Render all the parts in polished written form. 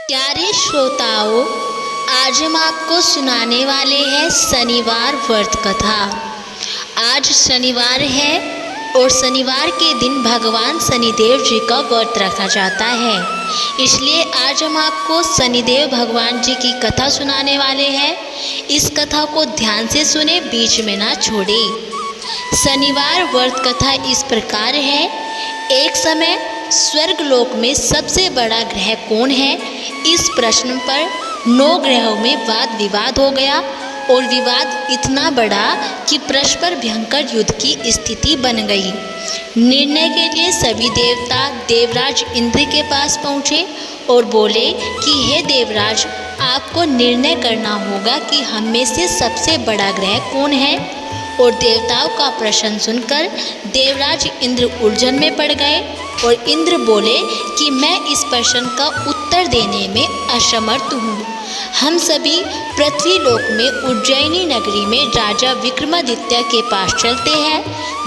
प्यारे श्रोताओं, आज हम आपको सुनाने वाले हैं शनिवार व्रत कथा। आज शनिवार है और शनिवार के दिन भगवान शनिदेव जी का व्रत रखा जाता है। इसलिए आज हम आपको शनिदेव भगवान जी की कथा सुनाने वाले हैं। इस कथा को ध्यान से सुने, बीच में ना छोड़े। शनिवार व्रत कथा इस प्रकार है। एक समय स्वर्गलोक में सबसे बड़ा ग्रह कौन है, इस प्रश्न पर 9 ग्रहों में वाद विवाद हो गया और विवाद इतना बड़ा कि परस्पर भयंकर युद्ध की स्थिति बन गई। निर्णय के लिए सभी देवता देवराज इंद्र के पास पहुँचे और बोले कि हे देवराज, आपको निर्णय करना होगा कि हम में से सबसे बड़ा ग्रह कौन है। और देवताओं का प्रश्न सुनकर देवराज इंद्र उलझन में पड़ गए और इंद्र बोले कि मैं इस प्रश्न का उत्तर देने में असमर्थ हूँ। हम सभी पृथ्वी लोक में उज्जैनी नगरी में राजा विक्रमादित्य के पास चलते हैं।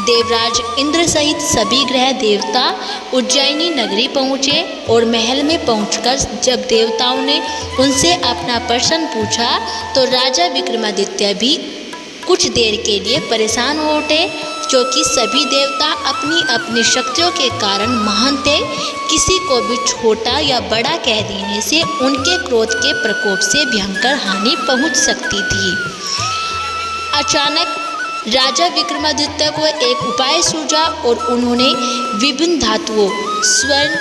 देवराज इंद्र सहित सभी ग्रह देवता उज्जैनी नगरी पहुँचे और महल में पहुंचकर जब देवताओं ने उनसे अपना प्रश्न पूछा तो राजा विक्रमादित्य भी कुछ देर के लिए परेशान हो उठे, क्योंकि सभी देवता अपनी अपनी शक्तियों के कारण महान थे। किसी को भी छोटा या बड़ा कह देने से उनके क्रोध के प्रकोप से भयंकर हानि पहुंच सकती थी। अचानक राजा विक्रमादित्य को एक उपाय सूझा और उन्होंने विभिन्न धातुओं स्वर्ण,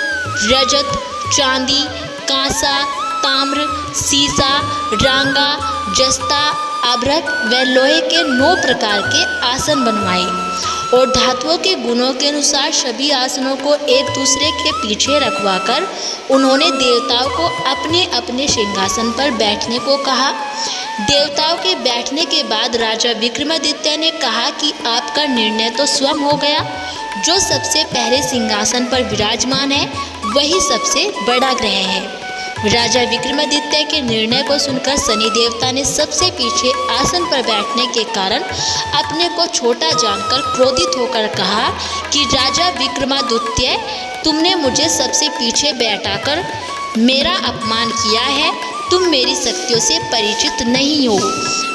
रजत, चांदी, कांसा, ताम्र, सीसा, रांगा, जस्ता, आभ्रक व लोहे के 9 प्रकार के आसन बनवाए और धातुओं के गुणों के अनुसार सभी आसनों को एक दूसरे के पीछे रखवाकर उन्होंने देवताओं को अपने अपने सिंहासन पर बैठने को कहा। देवताओं के बैठने के बाद राजा विक्रमादित्य ने कहा कि आपका निर्णय तो स्वयं हो गया। जो सबसे पहले सिंहासन पर विराजमान है वही सबसे बड़ा ग्रह है। राजा विक्रमादित्य के निर्णय को सुनकर शनि देवता ने सबसे पीछे आसन पर बैठने के कारण अपने को छोटा जानकर क्रोधित होकर कहा कि राजा विक्रमादित्य, तुमने मुझे सबसे पीछे बैठाकर मेरा अपमान किया है। तुम मेरी शक्तियों से परिचित नहीं हो,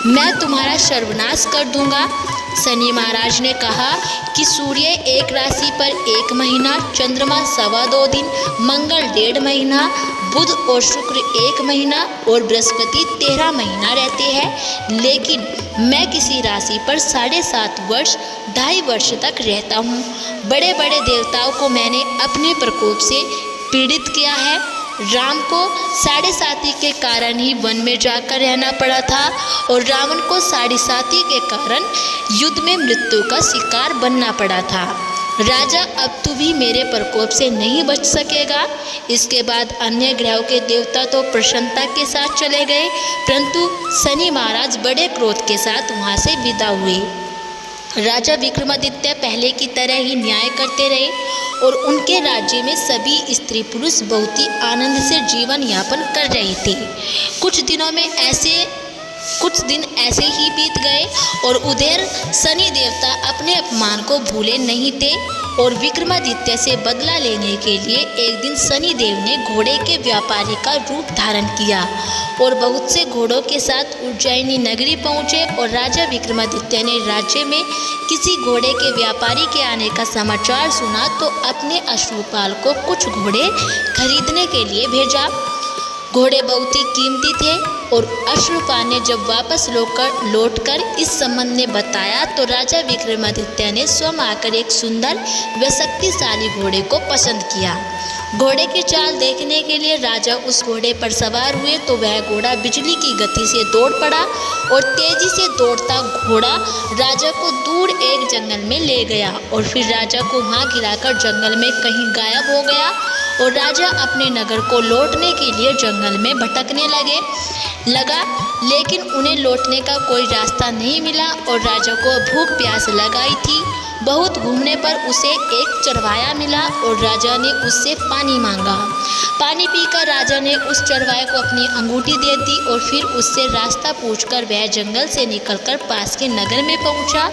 मैं तुम्हारा सर्वनाश कर दूंगा। शनि महाराज ने कहा कि सूर्य एक राशि पर 1 महीना, चंद्रमा 2.25 दिन, मंगल 1.5 महीना, बुध और शुक्र 1 महीना और बृहस्पति 13 महीना रहते हैं, लेकिन मैं किसी राशि पर 7.5 वर्ष 2.5 वर्ष तक रहता हूँ। बड़े बड़े देवताओं को मैंने अपने प्रकोप से पीड़ित किया है। राम को 7.5 के कारण ही वन में जाकर रहना पड़ा था और रावण को 7.5 के कारण युद्ध में मृत्यु का शिकार बनना पड़ा था। राजा, अब तू भी मेरे प्रकोप से नहीं बच सकेगा। इसके बाद अन्य ग्रहों के देवता तो प्रसन्नता के साथ चले गए, परंतु शनि महाराज बड़े क्रोध के साथ वहां से विदा हुए। राजा विक्रमादित्य पहले की तरह ही न्याय करते रहे और उनके राज्य में सभी स्त्री पुरुष बहुत ही आनंद से जीवन यापन कर रहे थे। कुछ दिन ऐसे ही बीत गए और उधर शनि देवता अपने अपमान को भूले नहीं थे और विक्रमादित्य से बदला लेने के लिए एक दिन शनि देव ने घोड़े के व्यापारी का रूप धारण किया और बहुत से घोड़ों के साथ उज्जैनी नगरी पहुंचे और राजा विक्रमादित्य ने राज्य में किसी घोड़े के व्यापारी के आने का समाचार सुना तो अपने अश्वपाल को कुछ घोड़े खरीदने के लिए भेजा। घोड़े बहुत ही कीमती थे और अश्वपाल ने जब वापस लौटकर इस संबंध में बताया तो राजा विक्रमादित्य ने स्वयं आकर एक सुंदर व शक्तिशाली घोड़े को पसंद किया। घोड़े की चाल देखने के लिए राजा उस घोड़े पर सवार हुए तो वह घोड़ा बिजली की गति से दौड़ पड़ा और तेजी से दौड़ता घोड़ा राजा को दूर एक जंगल में ले गया और फिर राजा को वहां गिराकर जंगल में कहीं गायब हो गया और राजा अपने नगर को लौटने के लिए जंगल में भटकने लगा, लेकिन उन्हें लौटने का कोई रास्ता नहीं मिला और राजा को भूख प्यास लगाई थी। बहुत घूमने पर उसे एक चरवाया मिला और राजा ने उससे पानी मांगा। पानी पीकर राजा ने उस चरवाहे को अपनी अंगूठी दे दी और फिर उससे रास्ता पूछकर वह जंगल से निकलकर पास के नगर में पहुंचा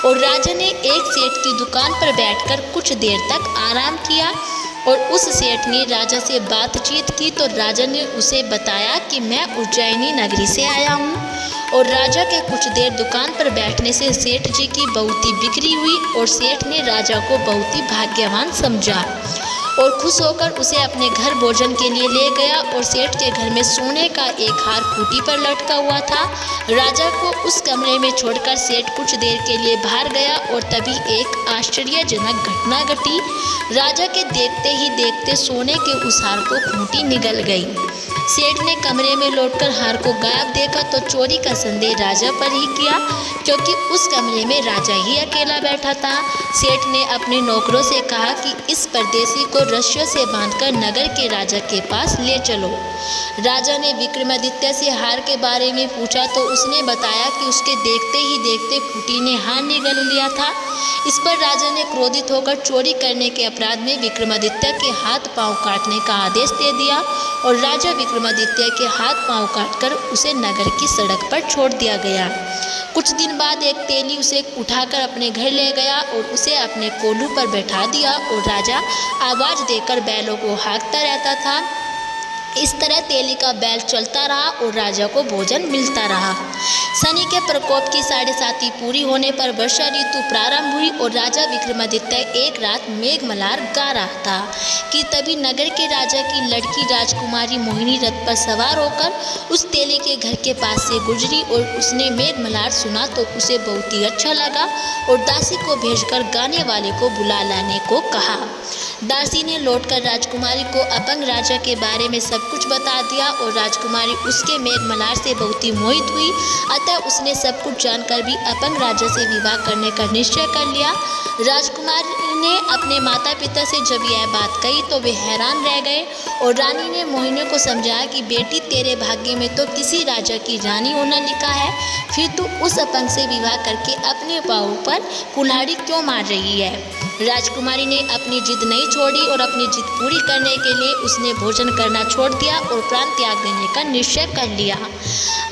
और राजा ने एक सेठ की दुकान पर बैठकर कुछ देर तक आराम किया। और उस सेठ ने राजा से बातचीत की तो राजा ने उसे बताया कि मैं उज्जैनी नगरी से आया हूँ। और राजा के कुछ देर दुकान पर बैठने से सेठ जी की बहुत ही बिक्री हुई और सेठ ने राजा को बहुत ही भाग्यवान समझा और खुश होकर उसे अपने घर भोजन के लिए ले गया। और सेठ के घर में सोने का एक हार खूंटी पर लटका हुआ था। राजा को उस कमरे में छोड़कर सेठ कुछ देर के लिए बाहर गया और तभी एक आश्चर्यजनक घटना घटी। राजा के देखते ही देखते सोने के उस हार को खूंटी निगल गई। सेठ ने कमरे में लौटकर हार को गायब देखा तो चोरी का संदेह राजा पर ही किया, क्योंकि उस कमरे में राजा ही अकेला बैठा था। सेठ ने अपने नौकरों से कहा कि इस परदेसी को रस्सियों से बांधकर नगर के राजा के पास ले चलो। राजा ने विक्रमादित्य से हार के बारे में पूछा तो उसने बताया कि उसके देखते ही देखते खूंटी ने हार निगल लिया था। इस पर राजा ने क्रोधित होकर चोरी करने के अपराध में विक्रमादित्य के हाथ पांव काटने का आदेश दे दिया और राजा विक्रमादित्य के हाथ पांव काटकर उसे नगर की सड़क पर छोड़ दिया गया। कुछ दिन बाद एक तेली उसे उठाकर अपने घर ले गया और उसे अपने कोल्हू पर बैठा दिया और राजा आवाज देकर बैलों को हाँकता रहता था। इस तरह तेली का बैल चलता रहा और राजा को भोजन मिलता रहा। शनि के प्रकोप की 7.5 पूरी होने पर वर्षा ऋतु प्रारंभ हुई और राजा विक्रमादित्य एक रात मेघमल्हार गा रहा था कि तभी नगर के राजा की लड़की राजकुमारी मोहिनी रथ पर सवार होकर उस तेली के घर के पास से गुजरी और उसने मेघमल्हार सुना तो उसे बहुत ही अच्छा लगा और दासी को भेजकर गाने वाले को बुला लाने को कहा। दासी ने लौटकर राजकुमारी को अपंग राजा के बारे में सब कुछ बता दिया और राजकुमारी उसके मेघमल्हार से बहुत ही मोहित हुई। अतः उसने सब कुछ जानकर भी अपंग राजा से विवाह करने का निश्चय कर लिया। राजकुमारी ने अपने माता पिता से जब यह बात कही तो वे हैरान रह गए और रानी ने मोहिनी को समझाया कि बेटी तेरे भाग्य में तो किसी राजा की रानी होना लिखा है, फिर तू उस अपंग से विवाह करके अपने पाँव पर कुल्हाड़ी क्यों मार रही है। राजकुमारी ने अपनी जिद नहीं छोड़ी और अपनी जिद पूरी करने के लिए उसने भोजन करना छोड़ दिया और प्राण त्याग देने का निश्चय कर लिया।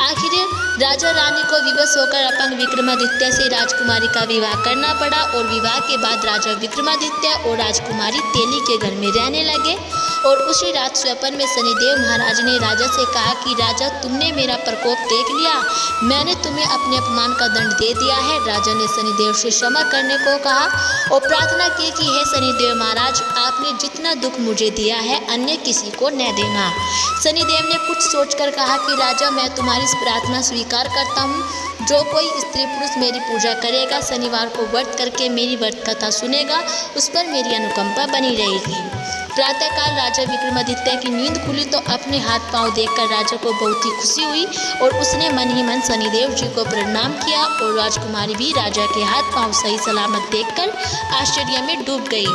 आखिर राजा रानी को विवश होकर अपंग विक्रमादित्य से राजकुमारी का विवाह करना पड़ा और विवाह के बाद राजा विक्रमादित्य और राजकुमारी तेली के घर में रहने लगे। और उसी रात स्वप्न में शनिदेव महाराज ने राजा से कहा कि राजा, तुमने मेरा प्रकोप देख लिया, मैंने तुम्हें अपने अपमान का दंड दे दिया है। राजा ने शनिदेव से क्षमा करने को कहा और प्रार्थना की कि हे शनिदेव महाराज, आपने जितना दुख मुझे दिया है अन्य किसी को न देना। शनिदेव ने कुछ सोचकर कहा कि राजा, मैं तुम्हारी इस प्रार्थना स्वीकार करता हूँ। जो कोई स्त्री पुरुष मेरी पूजा करेगा, शनिवार को व्रत करके मेरी व्रत कथा सुनेगा, उस पर मेरी अनुकंपा बनी रहेगी। प्रातःकाल राजा विक्रमादित्य की नींद खुली तो अपने हाथ पांव देखकर राजा को बहुत ही खुशी हुई और उसने मन ही मन शनिदेव जी को प्रणाम किया और राजकुमारी भी राजा के हाथ पांव सही सलामत देखकर आश्चर्य में डूब गई।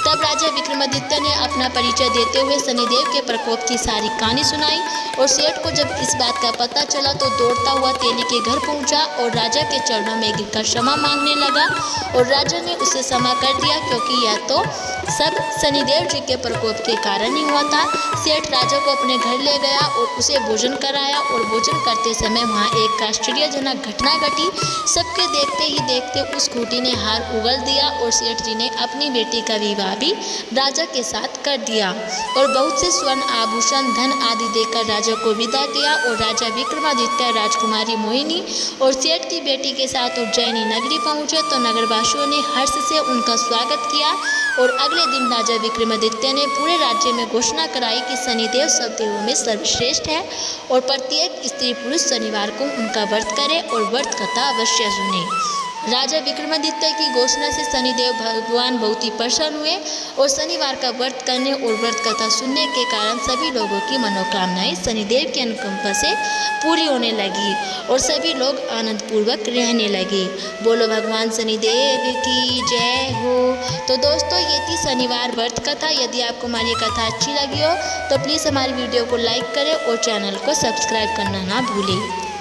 तब राजा विक्रमादित्य ने अपना परिचय देते हुए शनिदेव के प्रकोप की सारी कहानी सुनाई और सेठ को जब इस बात का पता चला तो दौड़ता हुआ तेली के घर पहुंचा और राजा के चरणों में गिरकर क्षमा मांगने लगा और राजा ने उसे क्षमा कर दिया, क्योंकि यह तो सब शनिदेव जी के प्रकोप के कारण ही हुआ था। सेठ राजा को अपने घर ले गया और उसे भोजन कराया और भोजन करते समय वहाँ एक आश्चर्यजनक घटना घटी। सबके देखते ही देखते उस खूंटी ने हार उगल दिया और सेठ जी ने अपनी बेटी का विवाह भी राजा के साथ कर दिया और बहुत से स्वर्ण आभूषण धन आदि देकर राजा को विदा किया। और राजा विक्रमादित्य राजकुमारी मोहिनी और सेठ की बेटी के साथ उज्जैनी नगरी पहुंचे तो नगरवासियों ने हर्ष से उनका स्वागत किया और अगले दिन राजा विक्रमादित्य ने पूरे राज्य में घोषणा कराई कि शनिदेव सब देवों में सर्वश्रेष्ठ है और प्रत्येक स्त्री पुरुष शनिवार को उनका व्रत करे और व्रत कथा अवश्य सुने। राजा विक्रमादित्य की घोषणा से शनिदेव भगवान बहुत ही प्रसन्न हुए और शनिवार का व्रत करने और व्रत कथा सुनने के कारण सभी लोगों की मनोकामनाएं शनिदेव की अनुकंपा से पूरी होने लगी और सभी लोग आनंद पूर्वक रहने लगे। बोलो भगवान शनिदेव की जय हो। तो दोस्तों, ये थी शनिवार व्रत कथा। यदि आपको हमारी ये कथा अच्छी लगी हो तो प्लीज़ हमारी वीडियो को लाइक करें और चैनल को सब्सक्राइब करना ना भूलें।